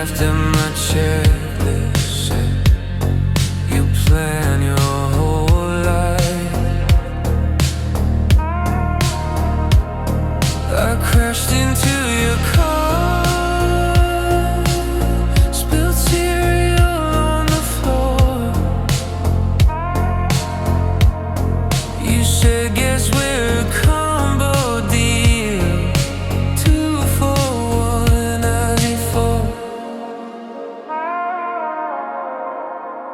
after my checklist said you plan your whole life. I crashed into your car, spilled cereal on the floor. You said, guess we're a combo deal, 2 for $1.94.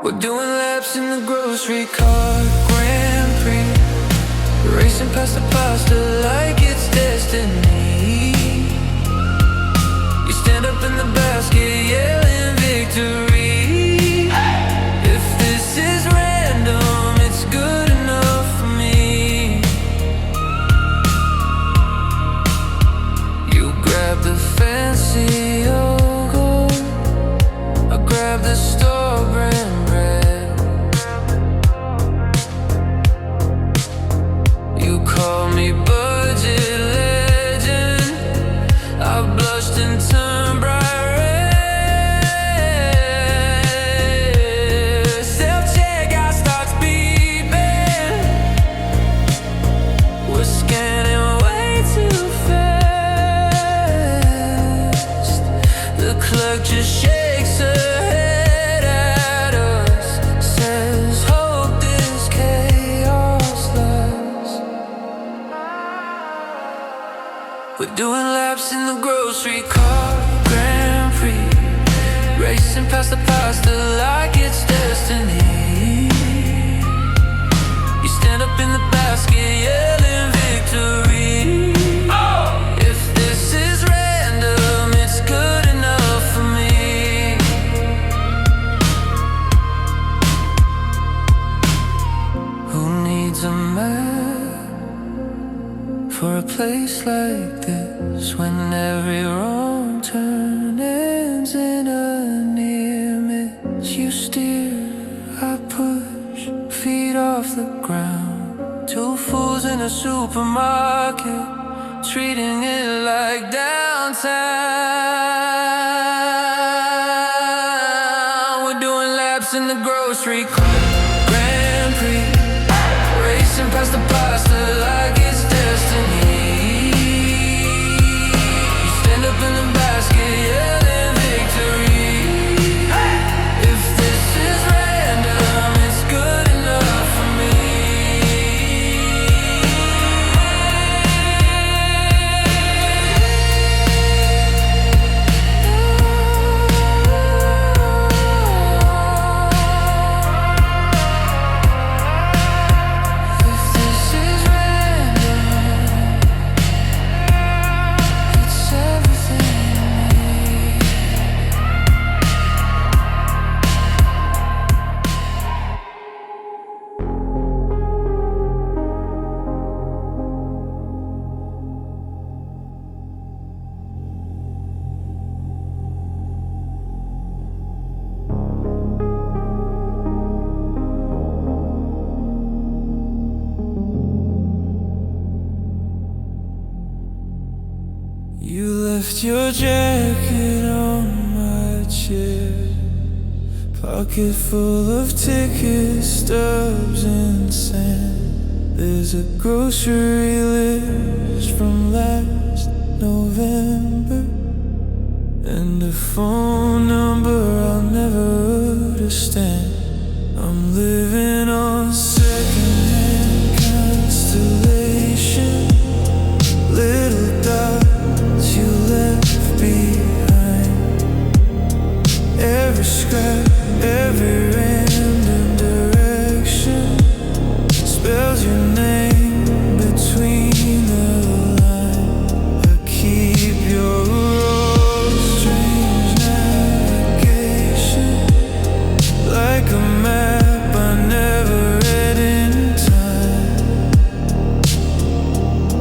We're doing laps in the grocery cart, Grand Prix, racing past the pasta like it's destiny. You stand up in the basket yelling victory. If this is random, it's good enough for me. You grab the fancy yogurt, I grab the store brand bread. You call me budget legend, I blushed and turned bright red. Self-checkout starts beeping, we're scanning way too fast. The clerk just shakes her head at us, says, hope this chaos lasts. We're doing laps in the grocery cart, Grand Prix, racing past the pasta like it's destiny. You stand up in the basket yelling victory. If this is random, it's good enough for me. Who needs a map for a place like this, when every wrong turn ends in a near miss? You steer, I push, feet off the ground. 2 fools in a supermarket, treating it like downtown. We're doing laps in the grocery cart, Grand Prix, racing past the pasta like it's destiny. You stand up in the basket yelling victory. If this is random, it's good enough for me. If this is random, it's everything to me. You left your jacket on my chair, pocket full of tickets, stubs and sand. There's a grocery list from last November, and a phone number I'll never understand. I'm living on secondhand constellation, little dots you left behind. Every scrap, every random direction spells your name between the lines. I keep your road, strange navigation, like a map I never read in time.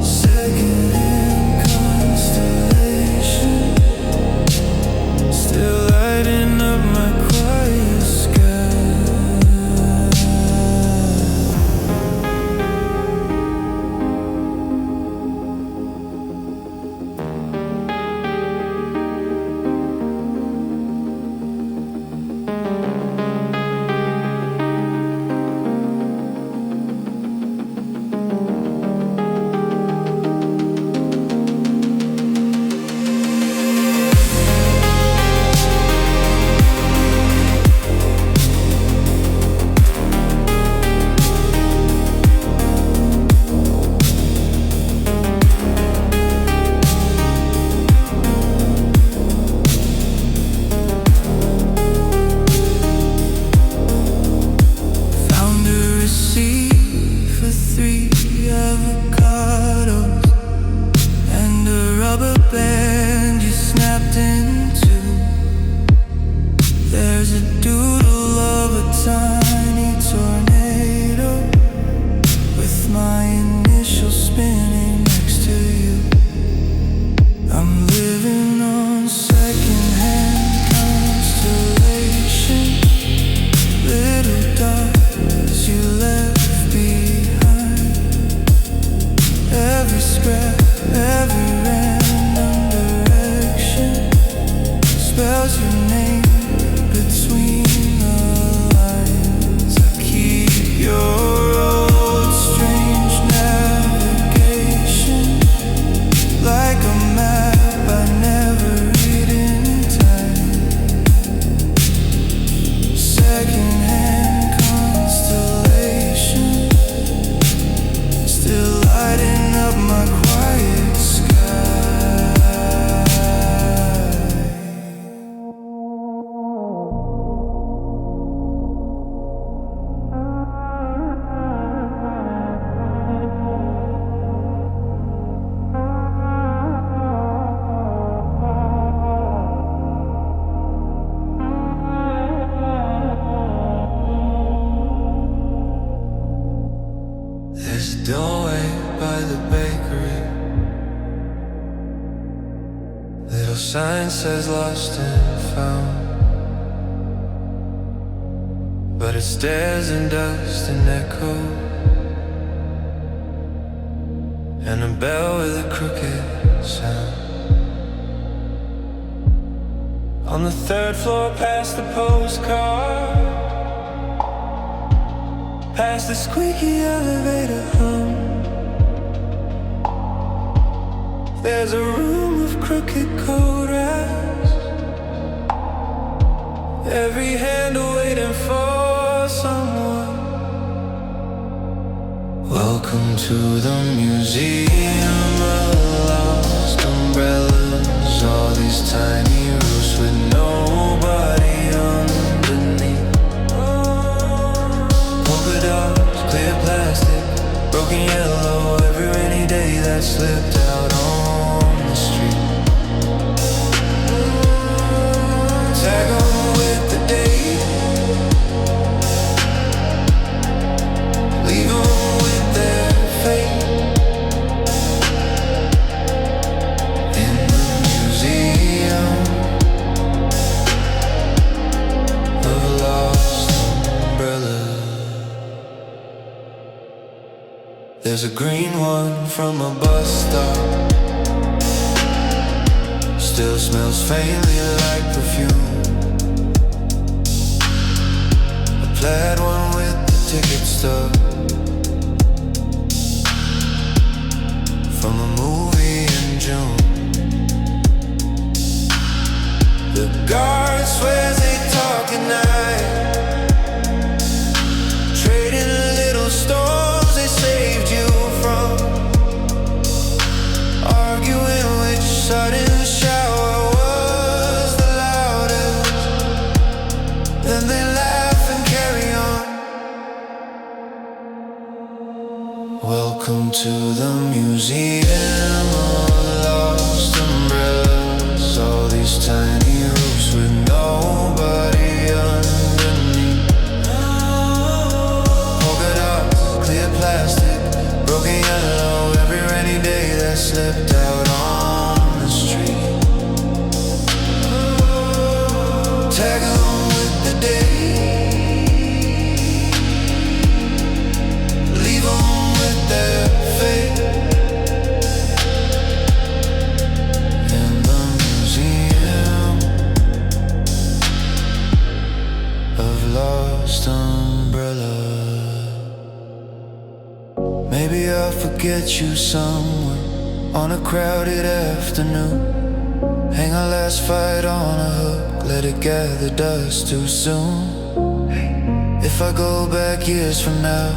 Secondhand constellation, still lighting up my quiet Your sign says lost and found, but it stares in dust and echo, and a bell with a crooked sound. On the third floor past the postcard, past the squeaky elevator hum, there's a room of crooked code wraps, every handle waiting for someone. Welcome to the museum of lost umbrellas, all these tiny roofs with nobody underneath. Polka dots, clear plastic, broken yellow, every rainy day that slipped out on the street. Tag on with the date, leave them with their fate. In the museum of lost umbrellas, there's a green one from a bus stop, still smells faintly like perfume. A plaid one with the ticket stub from a movie in June. The guard swears they talk at night, trading little storms they saved you from, arguing which sudden shower was the loudest. Then they laugh and carry on. Welcome to the museum of lost umbrellas, all these tiny roofs with nobody underneath. Polka dots, clear plastic, broken yellow, every rainy day that slipped out on the street. Tag on with the day, leave them with their fate. In the museum of lost umbrellas. Maybe I'll forget you somewhere on a crowded afternoon. Hang our last fight on a hook, let it gather dust too soon. If I go back years from now,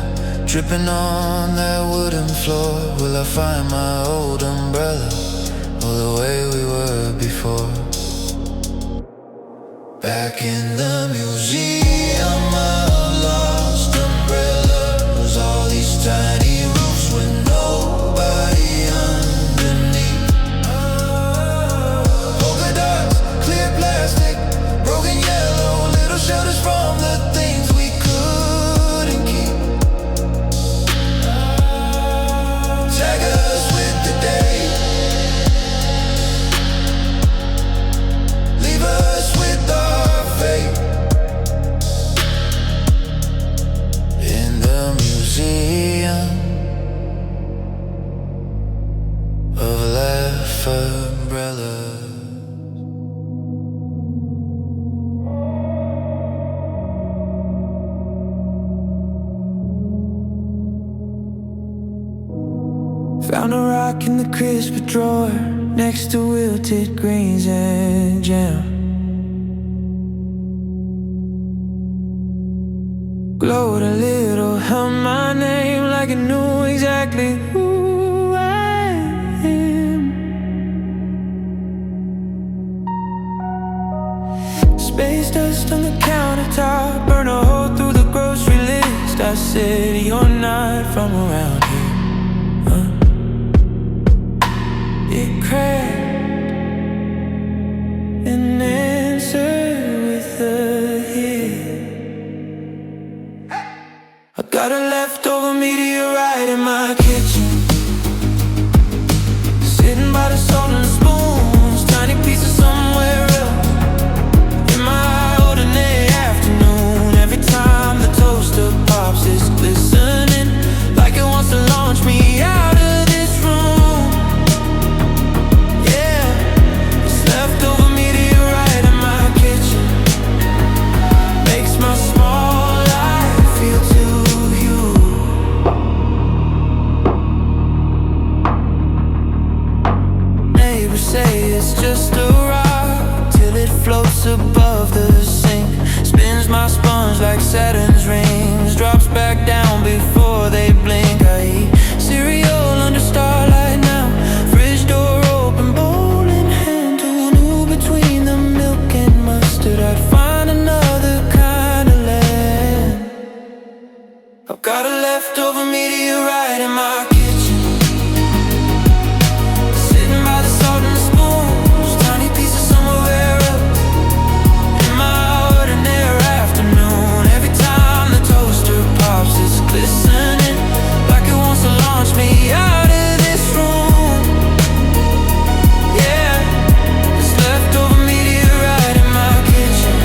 dripping on that wooden floor, will I find my old umbrella, or the way we were before? Back in the museum of lost umbrellas, all these tiny roofs with nobody underneath. Polka dots, clear plastic, broken yellow, little shelters from the things we couldn't keep. Tag us with the day, leave us with our fate. In the museum of laugh umbrellas. Found a rock in the crisp drawer next to wilted greens and jam. Glowed a little, held my name like it knew exactly who I am. Space dust on the countertop, burn a hole through the grocery list. I said, you're not from around here. It cracked and answered with a hit. I got a leftover meteorite in my kitchen, sitting by the salt and spoons, tiny pieces above the sink. Spins my sponge like Saturn's rings. Drops back down before they blink. I eat cereal under starlight now. Fridge door open, bowl in hand. Who knew between the milk and mustard I'd find another kind of land? I've got a leftover meteorite in my kitchen, sitting by the salt and the spoons. Tiny pieces somewhere up in my ordinary afternoon. Every time the toaster pops, it's glistening like it wants to launch me out of this room. Yeah, this leftover meteorite in my kitchen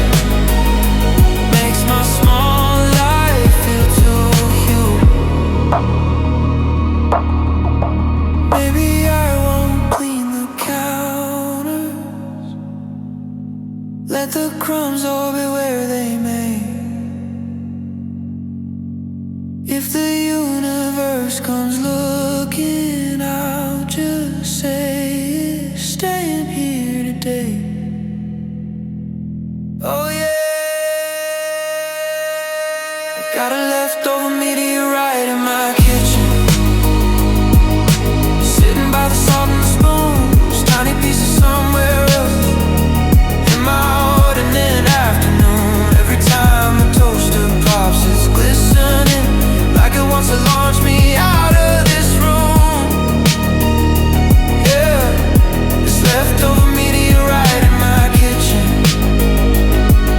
makes my small life feel too huge. Maybe I won't clean the counters, let the crumbs all be where they may. If the universe comes looking, I'll just say it's staying here today. Oh yeah, I got a leftover meteorite in my kitchen, sitting by the salt and the spoons. Tiny pieces somewhere else in my ordinary afternoon. Every time the toaster pops, it's glistening like it wants to launch me out of this room. Yeah, this leftover meteorite in my kitchen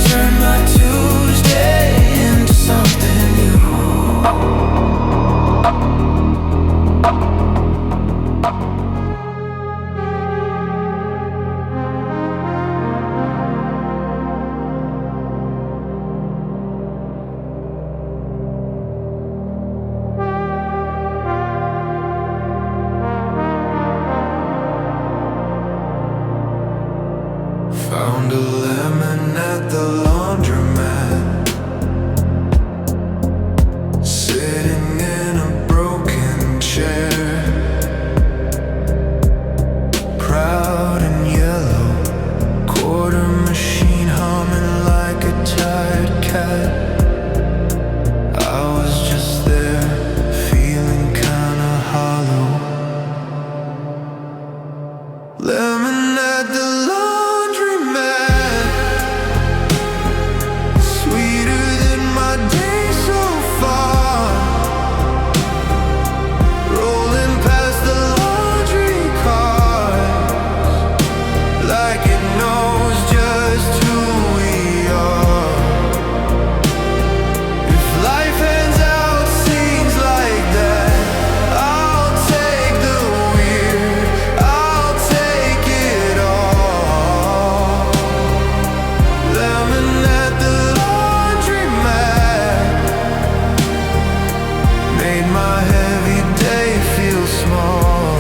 turn my Tuesday into something new. Found a lemon at the laundromat, sitting in a broken chair, proud and yellow, quarter machine humming like a tired cat. I was just there, feeling kinda hollow. Lemon at the laundromat, sweeter than my day so far. Rolling past the laundry cars like it knows just who we are. If life hands out scenes like that, I'll take the weird, I'll take it all. Lemon at the laundromat made my heavy day feel small.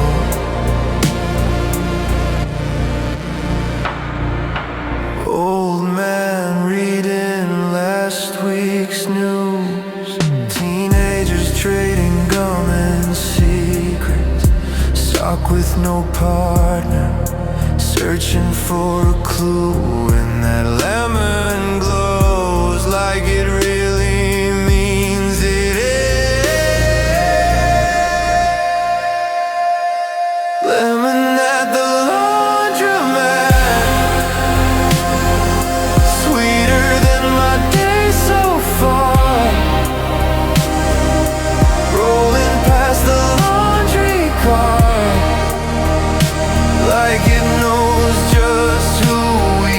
Old man reading last week's news. Teenagers trading gum and secrets. Stuck with no partner, searching for a clue. And that lemon glows like it really means it is. Lemon at the laundromat, sweeter than my day so far. Rolling past the laundry car like it knows just who we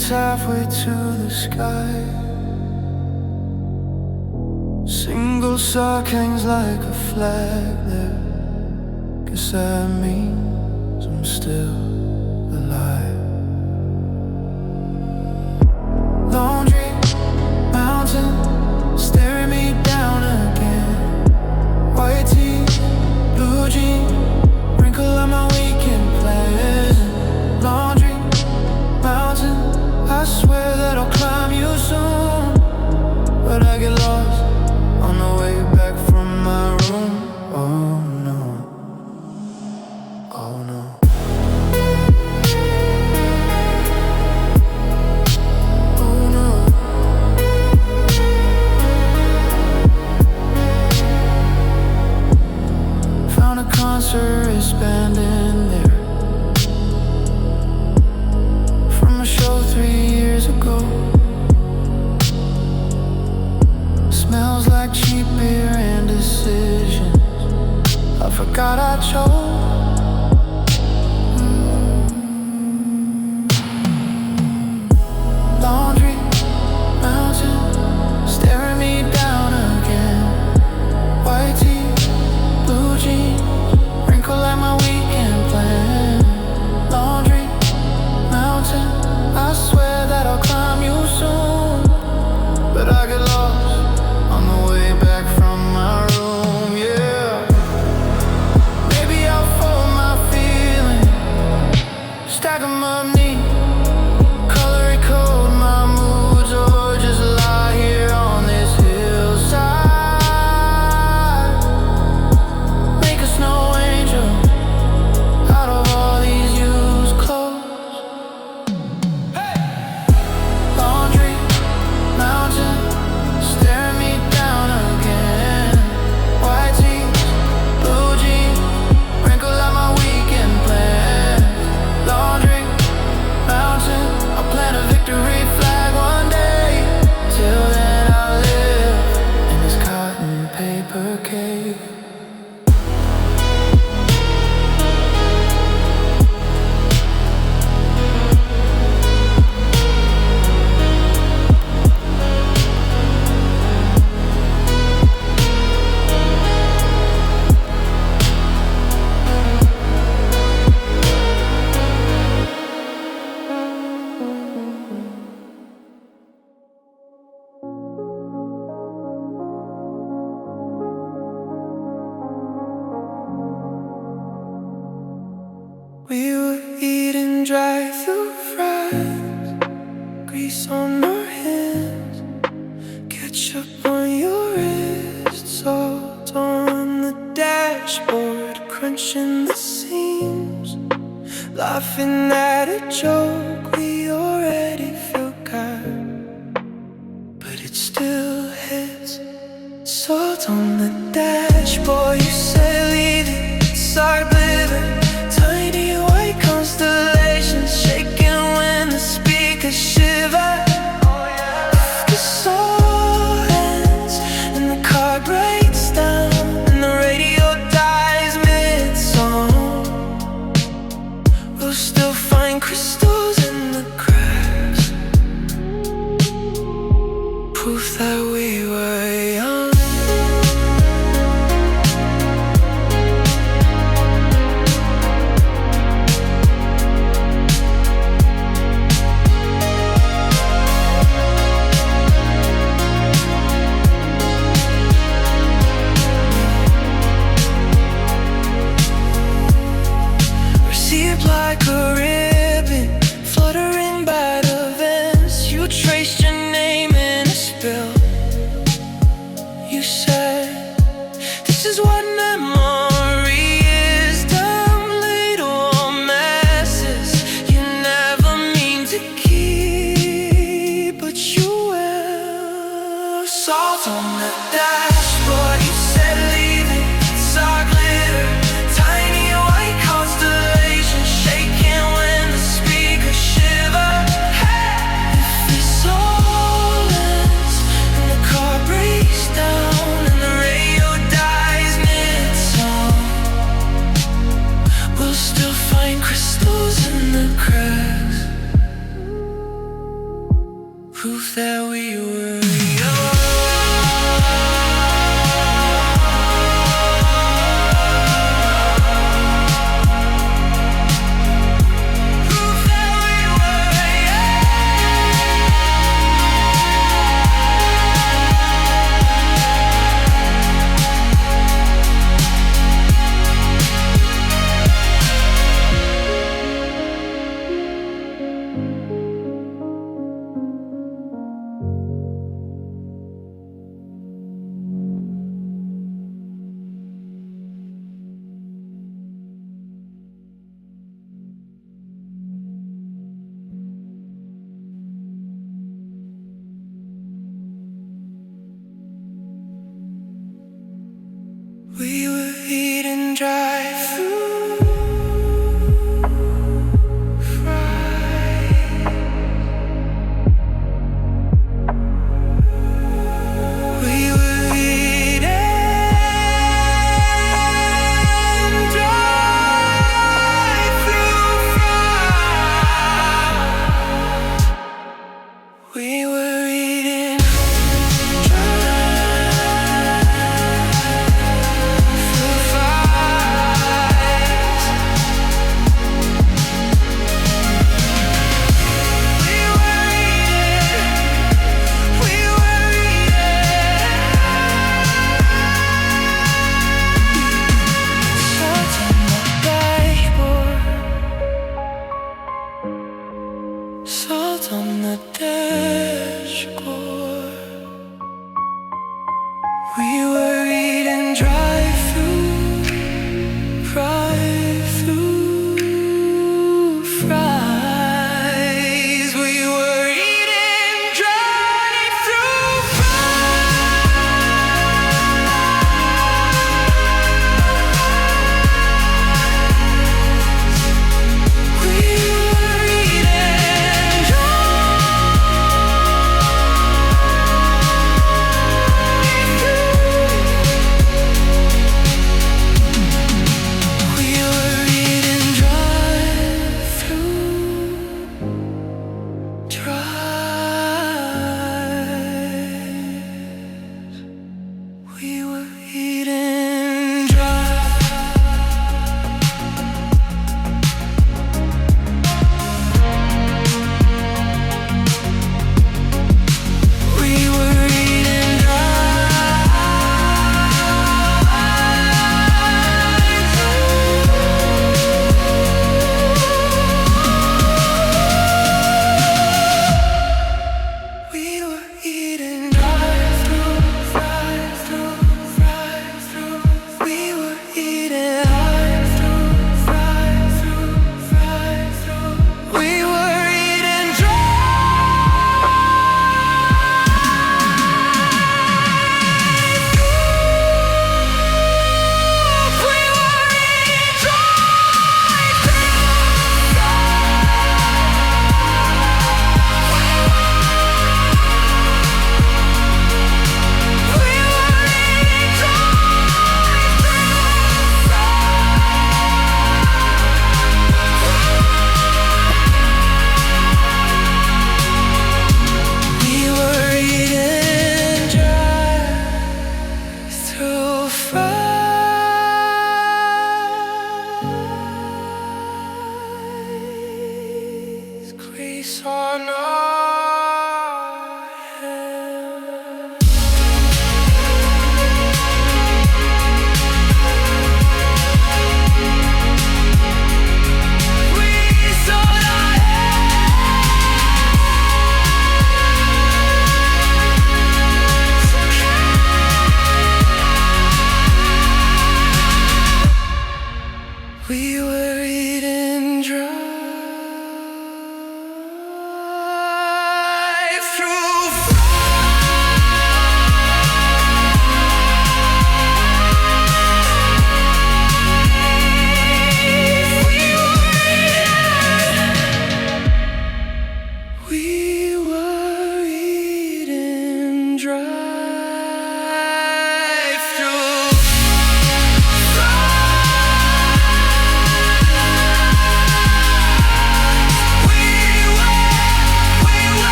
it's halfway to the sky. Single sock hangs like a flag there. Guess that means I'm still alive. Laundry mountain staring me down again. White tee, blue jean, wrinkle on my weekend plans. Laundry mountain, I swear that I'll climb you soon, but I get lost on the way back from my room. Oh no, oh no. Oh no. Found a concert wristband in there from a show 3 years ago. Smells like cheap beer and decisions I forgot I chose. Laundry mountain staring me down again. White tee, blue jeans, wrinkle like my weekend plan. Laundry mountain, I swear that I'll climb you soon, but I get lost on the way back from my room, yeah. Maybe I'll fold my feelings, stack 'em up neat, color code my moods, or just lie here on this hillside. Make a snow angel out of all these used clothes. Laundry mountain staring me down again. White tees, blue jeans, wrinkle like my weekend plan. Laundry mountain, I'll plant a victory flag one day. Till then I'll live in this cotton paper cave. We were eating drive-through fries, grease on our hands, ketchup on your wrist, salt on the dashboard, crunching the seams, laughing at a joke we already forgot, but it still hits. Salt on the dashboard, you said leave it, start living. Tiny white constellations shaking when the speakers shiver. The song ends and the car breaks down and the radio dies mid-song. We'll still find crystals in the cracks, proof that we were young. Received like a ribbon, fluttering by the vents. You traced your name in a spill. You said, this is what memory is, dumb little messes you never mean to keep, but you will. Salt on the dashboard, you said leave it, it's our glitter. Tiny white constellations shaking when the speakers shiver. If this all ends and the car breaks down and the radio dies mid-song, we'll still find crystals in the cracks, We were eating drive-through fries. We were eating drive-through fries. We were eating salt on the dashboard. We were eating drive-through fries. We were eating drive-through fries. We were eating drive-through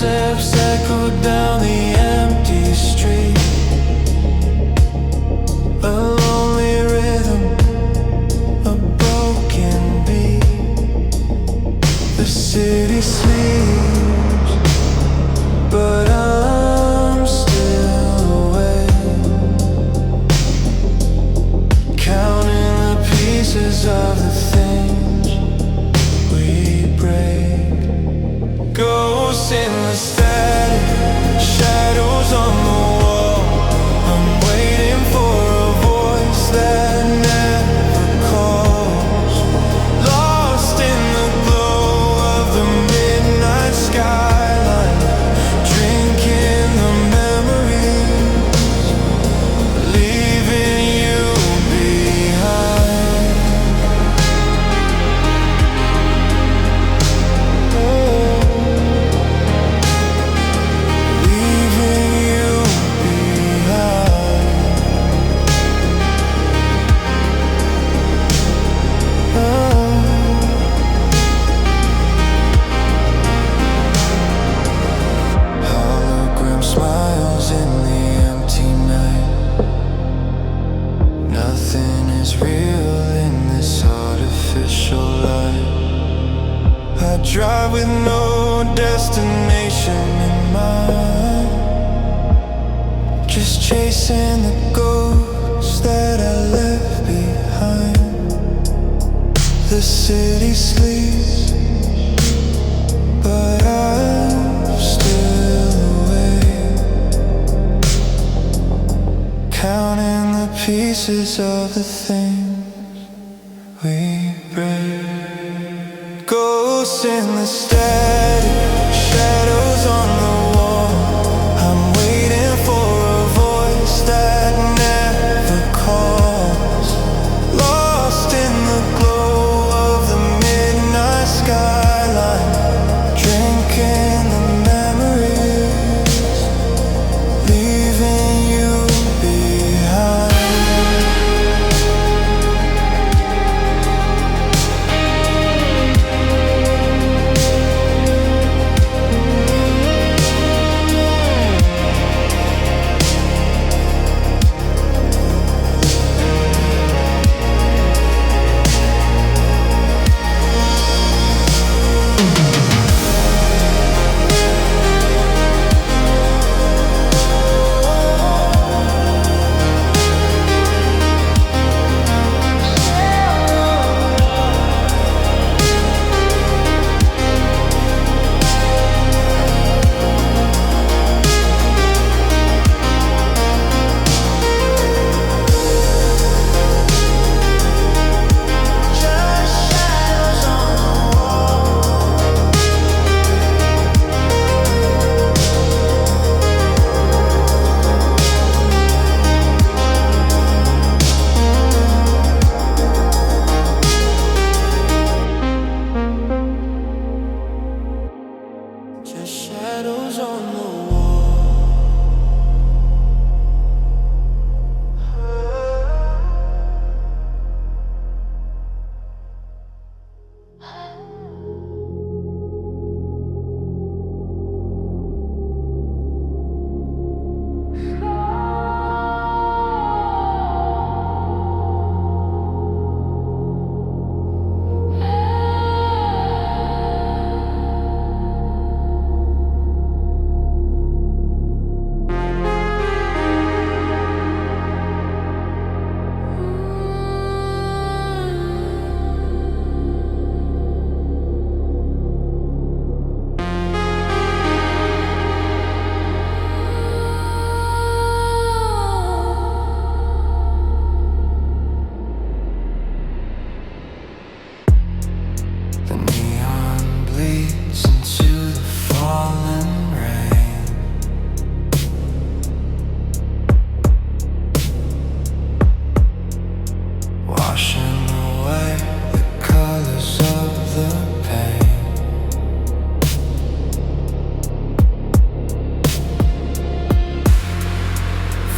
Footsteps echo down the empty street. A lonely rhythm, a broken beat. The city sleeps, but I'm still awake, counting the pieces of the things we break. Ghosts in the static, shadows on the wall. I'm waiting for a voice that never calls. Lost in the glow of the midnight skyline, drinking the memories, leaving you behind. Leaving you behind. Hologram smiles in the empty night. Nothing is real in this artificial light. I drive with no destination in mind, just chasing the ghosts that I left behind. The city sleeps, but I'm still awake, counting the pieces of the things we break. Ghosts in the static, shadows on the wall. I'm waiting for a voice that never calls. Lost in the glow of the midnight skyline, drinking the memories, leaving you behind. Just shadows on the wall. The neon bleeds into the fallen rain. Washing away the colors of the pain.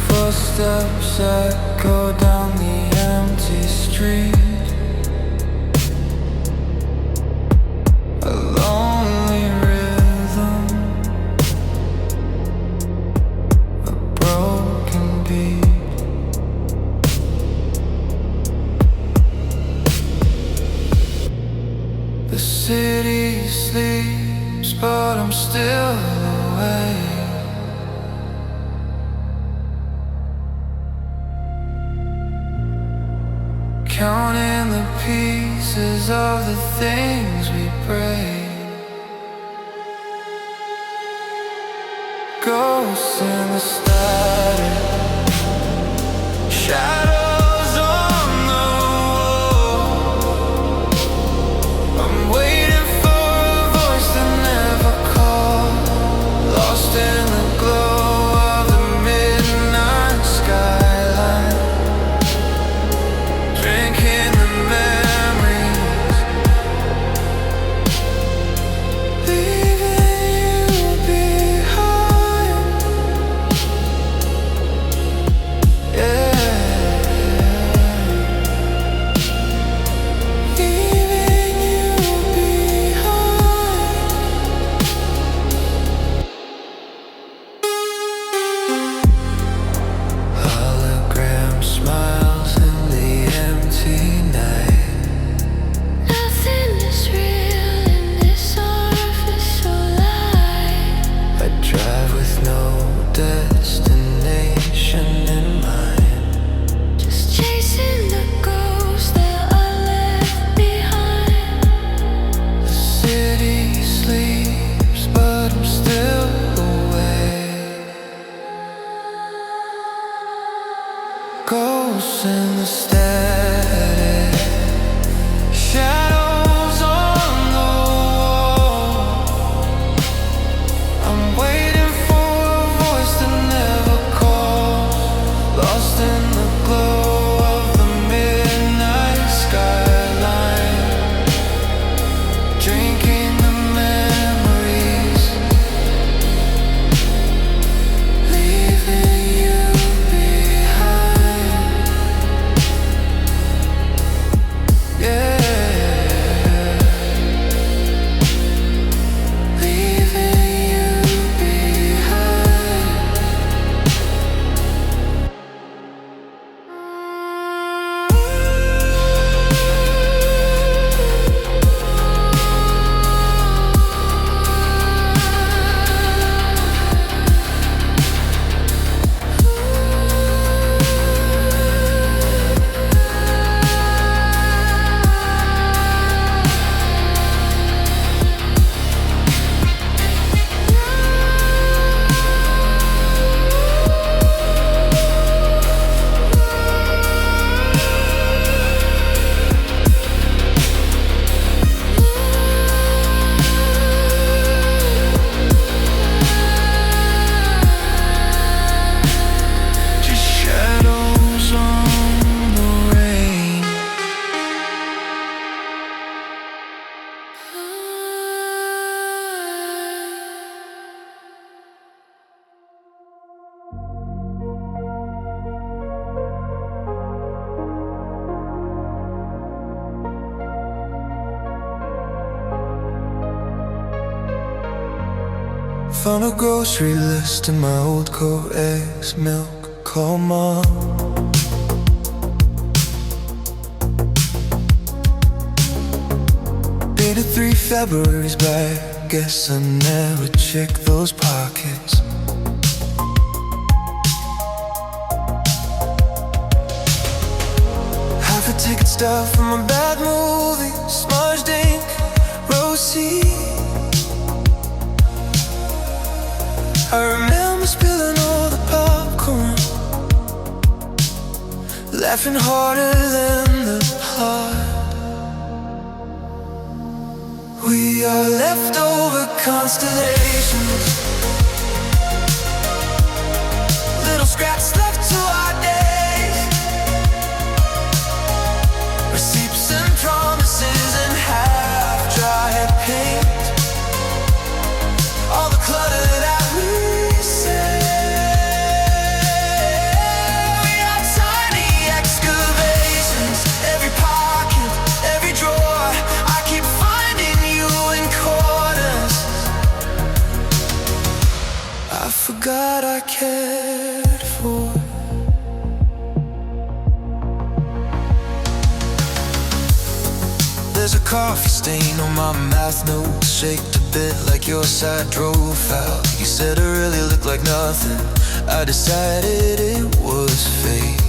Footsteps echo down the empty street. A lonely rhythm, sleeps, but I'm still awake. Counting the pieces of the things we break. Ghosts in the static, shadows on the wall. I'm waiting for a voice that never called. Lost in the glow of the midnight skyline. Drinking the memories, leaving you behind. Yeah, leaving you behind. Hologram smiles in the empty night. Nothing is real in this artificial light. I drive with no destination in mind, just chasing the ghosts that I left behind. The city sleeps, but I'm still awake. Ghosts in the static, shadows on the wall. I'm waiting for a voice that never calls. Lost in the glow of the midnight skyline. Drinking the memories, leaving you behind. Yeah, leaving you behind. Just shadows on the rain. Found a grocery list in my old coat, eggs, milk, call mom. Dated 3 Februaries back, guess I never checked those pockets. Half a ticket stub from a bad movie, smudged ink, rosy. I remember spilling all the popcorn, laughing harder than the plot. We are leftover constellations, little scraps left to our days. Receipts and promises and half-dry paint. All the clutter that we say. We are tiny excavations, every pocket, every drawer. I keep finding you in corners I forgot I cared for. there's a coffee stain on my math notes, shaked a bit like your side drove out. You said it really looked like nothing, I decided it was fake.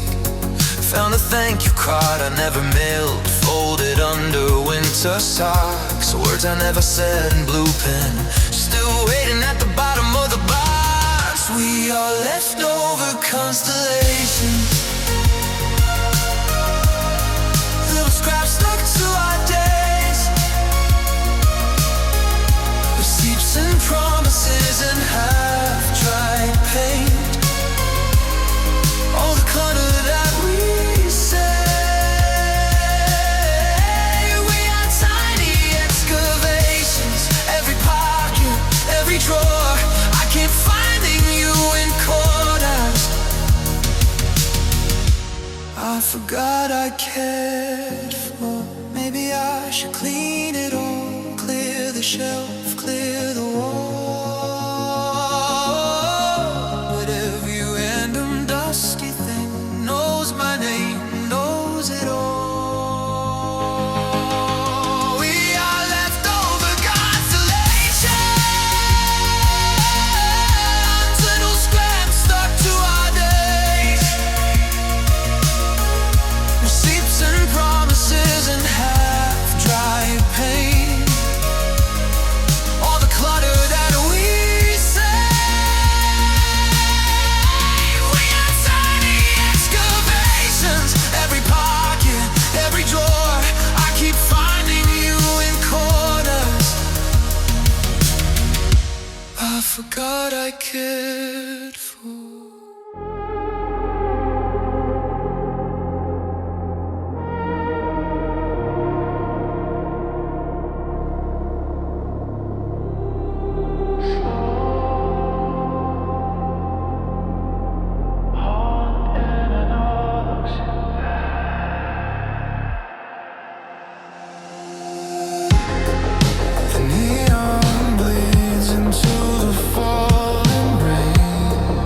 Found a thank you card I never mailed, folded under winter socks. Words I never said in blue pen, still waiting at the bottom of the box. We are leftover constellations, little scraps stuck to our days, receipts and promises and half-dried paint. All the clutter that we say. We are tiny excavations, every pocket, every drawer. I keep finding you in corners. I forgot I cared for. Maybe I should clean it all, clear the shelf, clear the wall. But every random dusty thing knows my name, knows it all. We are leftover constellations, little scraps stuck to our days, receipts and promises and half-dry pain. All the clutter that we say. We are tiny excavations, every pocket, every drawer. I keep finding you in corners. I forgot I cared for. The neon bleeds into the falling rain.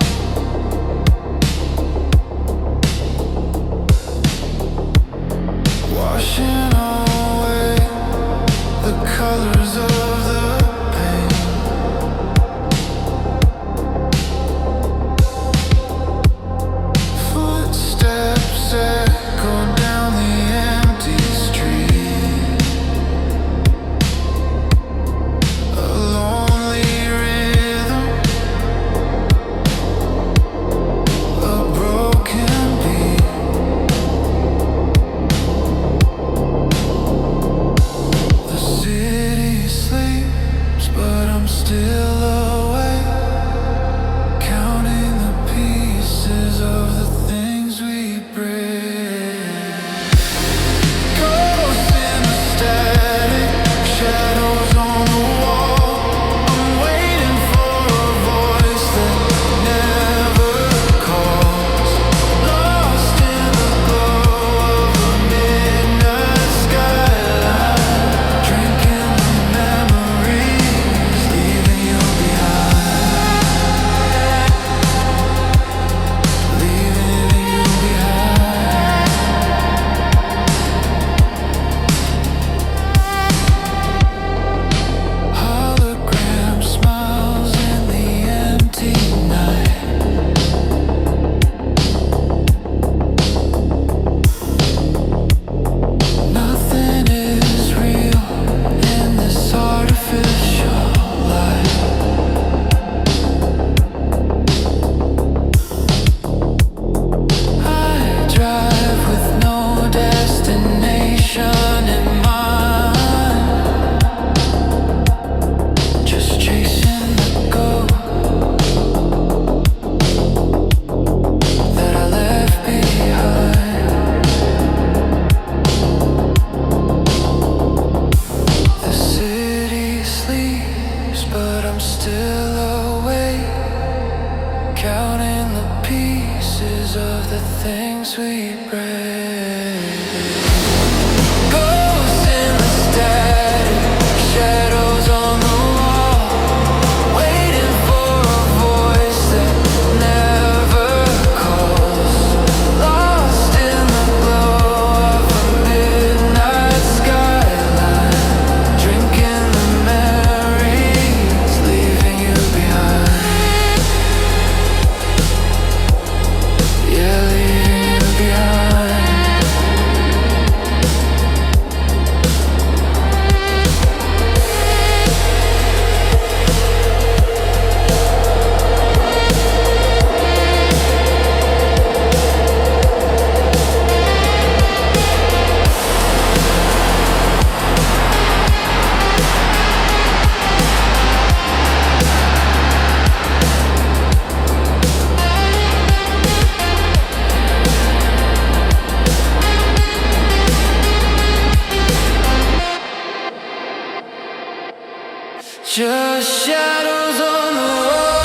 Just shadows on the wall.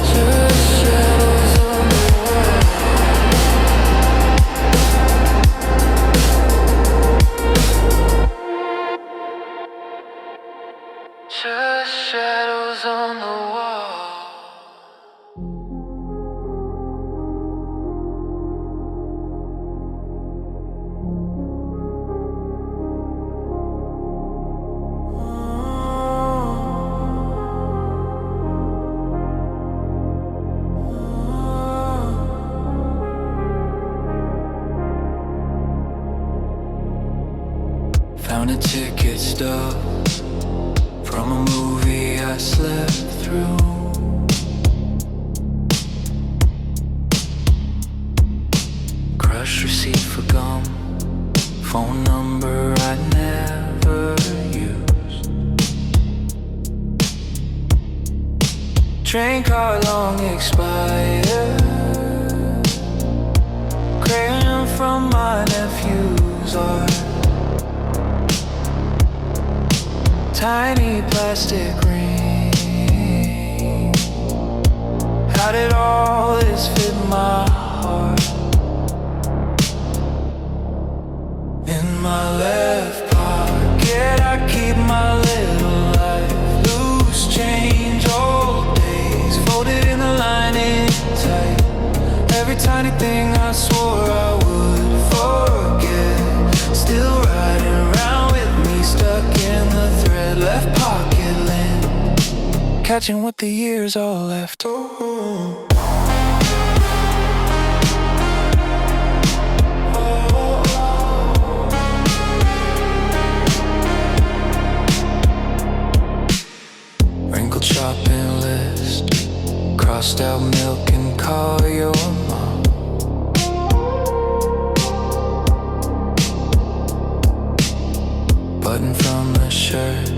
Just shadows on the wall. Just shadows on the wall. Found a ticket stub from a movie I slept through. Crushed receipt for gum, phone number I never used. Train card long expired, crayon from my nephew's art. Tiny plastic ring. How did all this fit my heart? In my left pocket I keep my little life. Loose change, old days folded in the lining tight. Every tiny thing I swore I would forget, still riding around with me, stuck in the thread. Left pocket lint, catching what the years all left. Oh. Wrinkled shopping list, crossed out milk and call your mom. Button from a shirt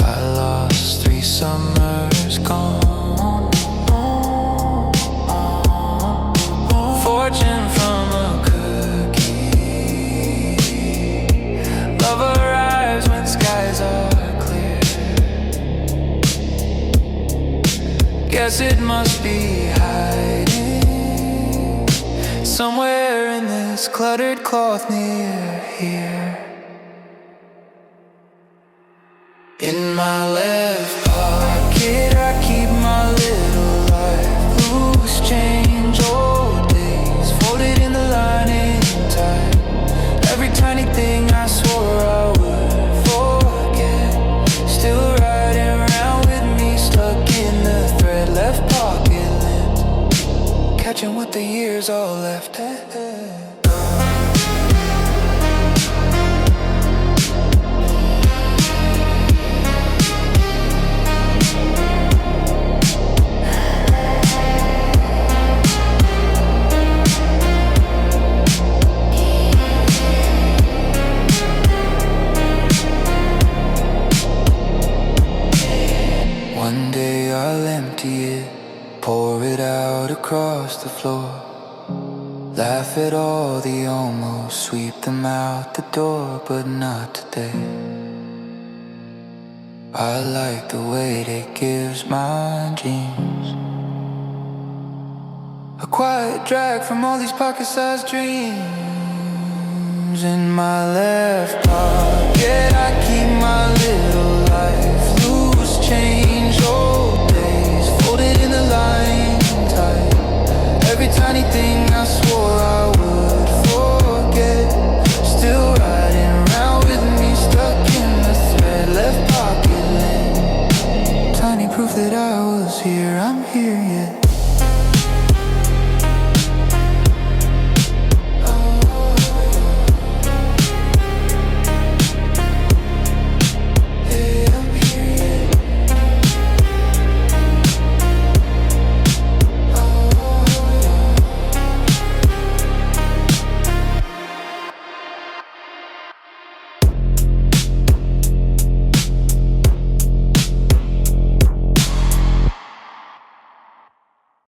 I lost 3 summers gone. Fortune from a cookie. Love arrives when skies are clear. Guess it must be hiding somewhere in this cluttered cloth near here. In my left pocket I keep my little life. Loose change, old days folded in the lining tight. Every tiny thing I swore I would forget, still riding around with me, stuck in the thread. Left pocket limp, catching what the years all left. One day I'll empty it, pour it out across the floor. Laugh at all the almost, sweep them out the door, but not today. I like the weight it gives my jeans, a quiet drag from all these pocket-sized dreams. In my left pocket I keep my little life. Loose change, old days folded in the line tight. Every tiny thing I swore I would forget, still riding around with me, stuck in the thread. Left pocket lint, tiny proof that I was here, I'm here yet.